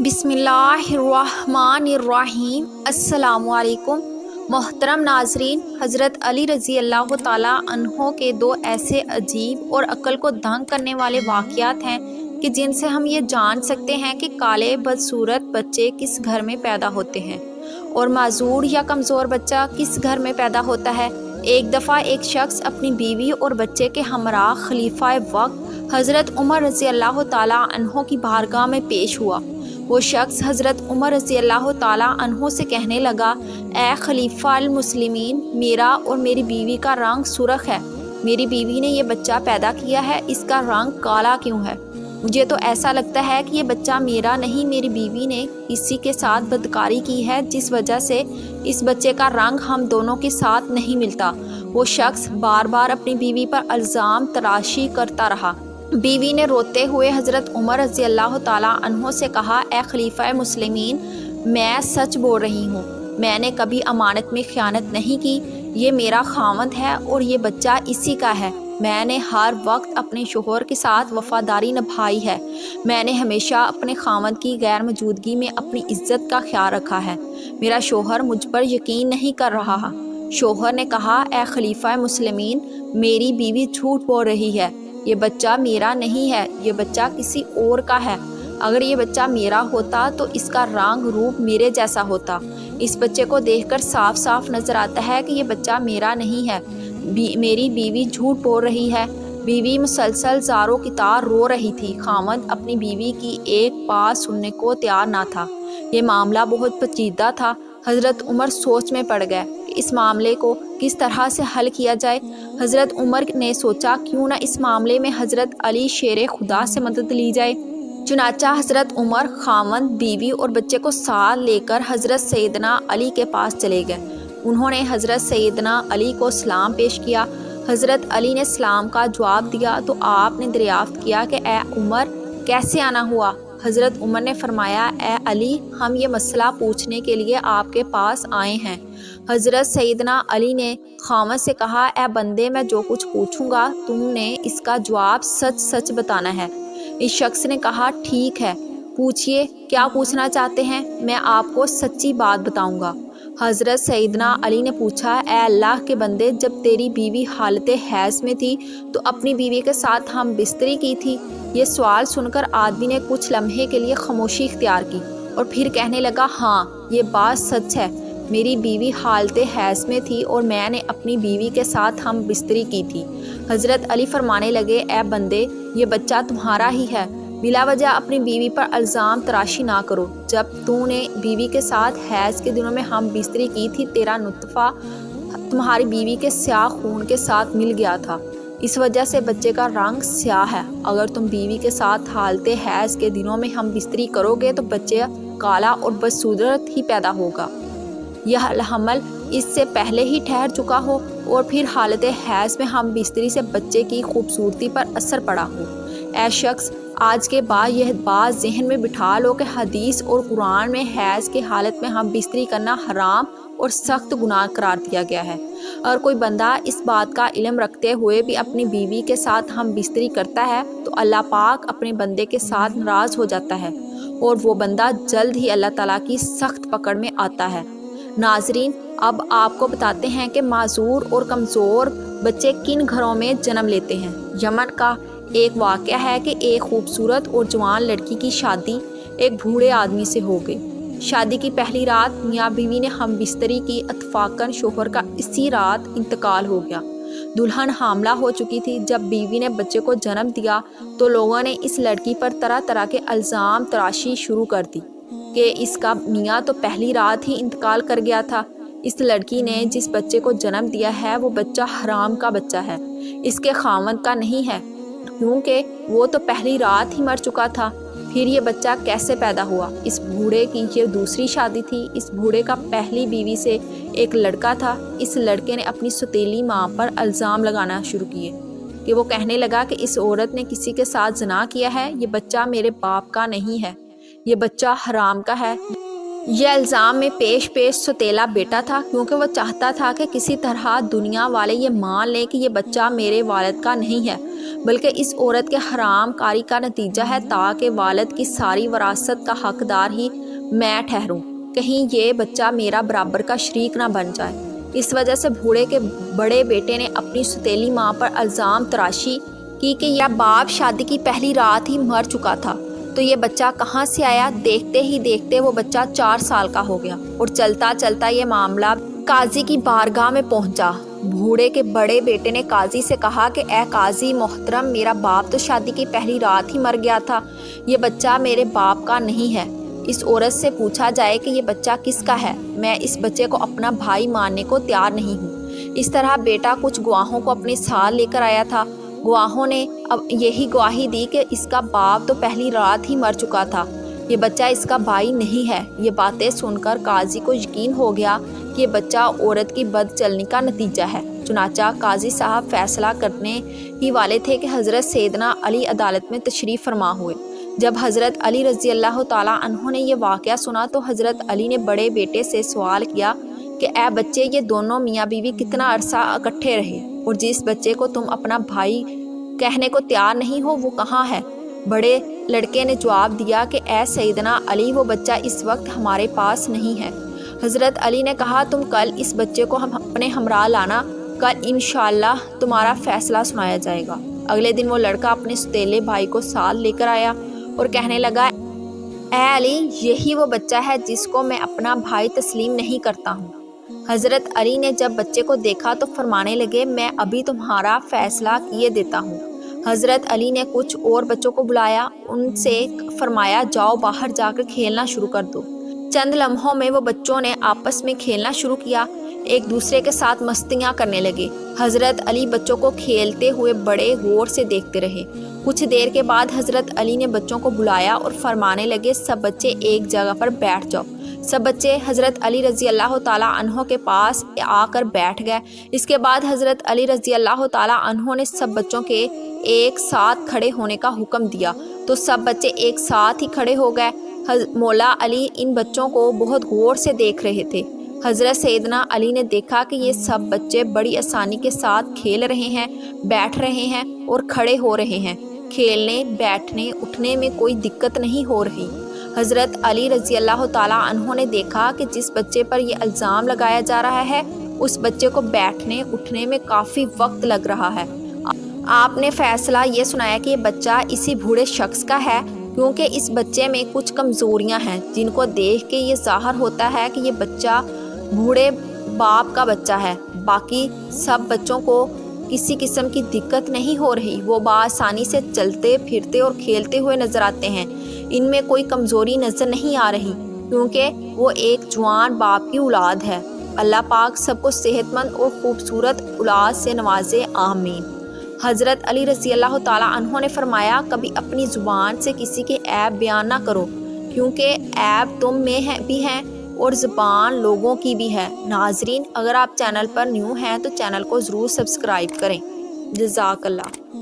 بسم اللہ الرحمن الرحیم۔ السلام علیکم محترم ناظرین، حضرت علی رضی اللہ تعالیٰ عنہ کے دو ایسے عجیب اور عقل کو دنگ کرنے والے واقعات ہیں کہ جن سے ہم یہ جان سکتے ہیں کہ کالے بدصورت بچے کس گھر میں پیدا ہوتے ہیں اور معذور یا کمزور بچہ کس گھر میں پیدا ہوتا ہے۔ ایک دفعہ ایک شخص اپنی بیوی اور بچے کے ہمراہ خلیفہ وقت حضرت عمر رضی اللہ تعالیٰ عنہ کی بارگاہ میں پیش ہوا۔ وہ شخص حضرت عمر رضی اللہ تعالیٰ عنہ سے کہنے لگا، اے خلیفہ المسلمین، میرا اور میری بیوی کا رنگ سرخ ہے۔ میری بیوی نے یہ بچہ پیدا کیا ہے، اس کا رنگ کالا کیوں ہے؟ مجھے تو ایسا لگتا ہے کہ یہ بچہ میرا نہیں، میری بیوی نے کسی کے ساتھ بدکاری کی ہے جس وجہ سے اس بچے کا رنگ ہم دونوں کے ساتھ نہیں ملتا۔ وہ شخص بار بار اپنی بیوی پر الزام تراشی کرتا رہا۔ بیوی نے روتے ہوئے حضرت عمر رضی اللہ تعالیٰ عنہ سے کہا، اے خلیفہ مسلمین، میں سچ بول رہی ہوں، میں نے کبھی امانت میں خیانت نہیں کی، یہ میرا خاوند ہے اور یہ بچہ اسی کا ہے۔ میں نے ہر وقت اپنے شوہر کے ساتھ وفاداری نبھائی ہے۔ میں نے ہمیشہ اپنے خاوند کی غیر موجودگی میں اپنی عزت کا خیال رکھا ہے۔ میرا شوہر مجھ پر یقین نہیں کر رہا۔ شوہر نے کہا، اے خلیفہ مسلمین، میری بیوی جھوٹ بول رہی ہے، یہ بچہ میرا نہیں ہے، یہ بچہ کسی اور کا ہے۔ اگر یہ بچہ میرا ہوتا تو اس کا رنگ روپ میرے جیسا ہوتا۔ اس بچے کو دیکھ کر صاف صاف نظر آتا ہے کہ یہ بچہ میرا نہیں ہے۔ میری بیوی جھوٹ بول رہی ہے۔ بیوی مسلسل زاروں کی طرح رو رہی تھی۔ خاوند اپنی بیوی کی ایک بات سننے کو تیار نہ تھا۔ یہ معاملہ بہت پیچیدہ تھا۔ حضرت عمر سوچ میں پڑ گئے کہ اس معاملے کو کس طرح سے حل کیا جائے۔ حضرت عمر نے سوچا، کیوں نہ اس معاملے میں حضرت علی شیر خدا سے مدد لی جائے۔ چنانچہ حضرت عمر خاوند، بیوی اور بچے کو ساتھ لے کر حضرت سیدنا علی کے پاس چلے گئے۔ انہوں نے حضرت سیدنا علی کو سلام پیش کیا۔ حضرت علی نے سلام کا جواب دیا تو آپ نے دریافت کیا کہ اے عمر، کیسے آنا ہوا؟ حضرت عمر نے فرمایا، اے علی، ہم یہ مسئلہ پوچھنے کے لیے آپ کے پاس آئے ہیں۔ حضرت سیدنا علی نے خاوند سے کہا، اے بندے، میں جو کچھ پوچھوں گا تم نے اس کا جواب سچ سچ بتانا ہے۔ اس شخص نے کہا، ٹھیک ہے، پوچھئے، کیا پوچھنا چاہتے ہیں؟ میں آپ کو سچی بات بتاؤں گا۔ حضرت سیدنا علی نے پوچھا، اے اللہ کے بندے، جب تیری بیوی حالت حیض میں تھی تو اپنی بیوی کے ساتھ ہم بستری کی تھی؟ یہ سوال سن کر آدمی نے کچھ لمحے کے لیے خاموشی اختیار کی اور پھر کہنے لگا، ہاں، یہ بات سچ ہے، میری بیوی حالت حیض میں تھی اور میں نے اپنی بیوی کے ساتھ ہم بستری کی تھی۔ حضرت علی فرمانے لگے، اے بندے، یہ بچہ تمہارا ہی ہے، بلا وجہ اپنی بیوی پر الزام تراشی نہ کرو۔ جب تو نے بیوی کے ساتھ حیض کے دنوں میں ہم بستری کی تھی، تیرا نطفہ تمہاری بیوی کے سیاہ خون کے ساتھ مل گیا تھا، اس وجہ سے بچے کا رنگ سیاہ ہے۔ اگر تم بیوی کے ساتھ حالت حیض کے دنوں میں ہم بستری کرو گے تو بچہ کالا اور بدصورت ہی پیدا ہوگا، یہ حمل اس سے پہلے ہی ٹھہر چکا ہو اور پھر حالت حیض میں ہم بستری سے بچے کی خوبصورتی پر اثر پڑا ہو۔ اے شخص، آج کے بعد یہ بات ذہن میں بٹھا لو کہ حدیث اور قرآن میں حیض کے حالت میں ہم بستری کرنا حرام اور سخت گناہ قرار دیا گیا ہے۔ اور کوئی بندہ اس بات کا علم رکھتے ہوئے بھی اپنی بیوی کے ساتھ ہم بستری کرتا ہے تو اللہ پاک اپنے بندے کے ساتھ ناراض ہو جاتا ہے اور وہ بندہ جلد ہی اللہ تعالیٰ کی سخت پکڑ میں آتا ہے۔ ناظرین، اب آپ کو بتاتے ہیں کہ معذور اور کمزور بچے کن گھروں میں جنم لیتے ہیں۔ یمن کا ایک واقعہ ہے کہ ایک خوبصورت اور جوان لڑکی کی شادی ایک بوڑھے آدمی سے ہو گئی۔ شادی کی پہلی رات میاں بیوی نے ہم بستری کی، اتفاقاً شوہر کا اسی رات انتقال ہو گیا۔ دلہن حاملہ ہو چکی تھی۔ جب بیوی نے بچے کو جنم دیا تو لوگوں نے اس لڑکی پر طرح طرح کے الزام تراشی شروع کر دی کہ اس کا میاں تو پہلی رات ہی انتقال کر گیا تھا۔ اس لڑکی نے جس بچے کو جنم دیا ہے وہ بچہ حرام کا بچہ ہے، اس کے خاوند کا نہیں ہے، کیونکہ وہ تو پہلی رات ہی مر چکا تھا۔ پھر یہ بچہ کیسے پیدا ہوا؟ اس بوڑھے کی یہ دوسری شادی تھی۔ اس بوڑھے کا پہلی بیوی سے ایک لڑکا تھا۔ اس لڑکے نے اپنی سوتیلی ماں پر الزام لگانا شروع کیے کہ وہ کہنے لگا کہ اس عورت نے کسی کے ساتھ زنا کیا ہے، یہ بچہ میرے باپ کا نہیں ہے، یہ بچہ حرام کا ہے۔ یہ الزام میں پیش سوتیلا بیٹا تھا، کیونکہ وہ چاہتا تھا کہ کسی طرح دنیا والے یہ مان لیں کہ یہ بچہ میرے والد کا نہیں ہے، بلکہ اس عورت کے حرام کاری کا نتیجہ ہے، تاکہ والد کی ساری وراثت کا حقدار ہی میں ٹھہروں، کہیں یہ بچہ میرا برابر کا شریک نہ بن جائے۔ اس وجہ سے بوڑھے کے بڑے بیٹے نے اپنی سوتیلی ماں پر الزام تراشی کی کہ یہ باپ شادی کی پہلی رات ہی مر چکا تھا، تو یہ بچہ کہاں سے آیا؟ دیکھتے ہی دیکھتے وہ بچہ 4 سال کا ہو گیا، اور چلتا چلتا یہ معاملہ قاضی کی بارگاہ میں پہنچا۔ بوڑھے کے بڑے بیٹے نے قاضی سے کہا کہ اے قاضی محترم، میرا باپ تو شادی کی پہلی رات ہی مر گیا تھا، یہ بچہ میرے باپ کا نہیں ہے۔ اس عورت سے پوچھا جائے کہ یہ بچہ کس کا ہے، میں اس بچے کو اپنا بھائی ماننے کو تیار نہیں ہوں۔ اس طرح بیٹا کچھ گواہوں کو اپنے ساتھ لے کر آیا تھا۔ گواہوں نے اب یہی گواہی دی کہ اس کا باپ تو پہلی رات ہی مر چکا تھا، یہ بچہ اس کا بھائی نہیں ہے۔ یہ باتیں سن کر قاضی کو یقین ہو گیا کہ یہ بچہ عورت کی بد چلنی کا نتیجہ ہے۔ چنانچہ قاضی صاحب فیصلہ کرنے ہی والے تھے کہ حضرت سیدنا علی عدالت میں تشریف فرما ہوئے۔ جب حضرت علی رضی اللہ تعالیٰ عنہ نے یہ واقعہ سنا تو حضرت علی نے بڑے بیٹے سے سوال کیا کہ اے بچے، یہ دونوں میاں بیوی کتنا عرصہ اکٹھے رہے، اور جس بچے کو تم اپنا بھائی کہنے کو تیار نہیں ہو وہ کہاں ہے؟ بڑے لڑکے نے جواب دیا کہ اے سیدنا علی، وہ بچہ اس وقت ہمارے پاس نہیں ہے۔ حضرت علی نے کہا تم کل اس بچے کو اپنے ہمراہ لانا، کل انشاءاللہ تمہارا فیصلہ سنایا جائے گا۔ اگلے دن وہ لڑکا اپنے سوتیلے بھائی کو ساتھ لے کر آیا اور کہنے لگا اے علی، یہی وہ بچہ ہے جس کو میں اپنا بھائی تسلیم نہیں کرتا ہوں۔ حضرت علی نے جب بچے کو دیکھا تو فرمانے لگے میں ابھی تمہارا فیصلہ کیے دیتا ہوں۔ حضرت علی نے کچھ اور بچوں کو بلایا، ان سے فرمایا جاؤ باہر جا کر کھیلنا شروع کر دو۔ چند لمحوں میں وہ بچوں نے آپس میں کھیلنا شروع کیا، ایک دوسرے کے ساتھ مستیاں کرنے لگے۔ حضرت علی بچوں کو کھیلتے ہوئے بڑے غور سے دیکھتے رہے۔ کچھ دیر کے بعد حضرت علی نے بچوں کو بلایا اور فرمانے لگے سب بچے ایک جگہ پر بیٹھ جاؤ۔ سب بچے حضرت علی رضی اللہ تعالیٰ عنہ کے پاس آ کر بیٹھ گئے۔ اس کے بعد حضرت علی رضی اللہ تعالیٰ عنہ نے سب بچوں کے ایک ساتھ کھڑے ہونے کا حکم دیا تو سب بچے ایک ساتھ ہی کھڑے ہو گئے۔ مولا علی ان بچوں کو بہت غور سے دیکھ رہے تھے۔ حضرت سیدنا علی نے دیکھا کہ یہ سب بچے بڑی آسانی کے ساتھ کھیل رہے ہیں، بیٹھ رہے ہیں اور کھڑے ہو رہے ہیں، کھیلنے، بیٹھنے، اٹھنے میں کوئی دقت نہیں ہو رہی۔ حضرت علی رضی اللہ تعالیٰ عنہ نے دیکھا کہ جس بچے پر یہ الزام لگایا جا رہا ہے اس بچے کو بیٹھنے اٹھنے میں کافی وقت لگ رہا ہے۔ آپ نے فیصلہ یہ سنایا کہ یہ بچہ اسی بوڑھے شخص کا ہے، کیونکہ اس بچے میں کچھ کمزوریاں ہیں جن کو دیکھ کے یہ ظاہر ہوتا ہے کہ یہ بچہ بوڑھے باپ کا بچہ ہے۔ باقی سب بچوں کو کسی قسم کی دقت نہیں ہو رہی، وہ بآسانی سے چلتے پھرتے اور کھیلتے ہوئے نظر آتے ہیں، ان میں کوئی کمزوری نظر نہیں آ رہی، کیونکہ وہ ایک جوان باپ کی اولاد ہے۔ اللہ پاک سب کو صحت مند اور خوبصورت اولاد سے نوازے، آمین۔ حضرت علی رضی اللہ تعالیٰ عنہ نے فرمایا کبھی اپنی زبان سے کسی کے عیب بیان نہ کرو، کیونکہ عیب تم میں بھی ہیں اور زبان لوگوں کی بھی ہے۔ ناظرین، اگر آپ چینل پر نیو ہیں تو چینل کو ضرور سبسکرائب کریں۔ جزاک اللہ۔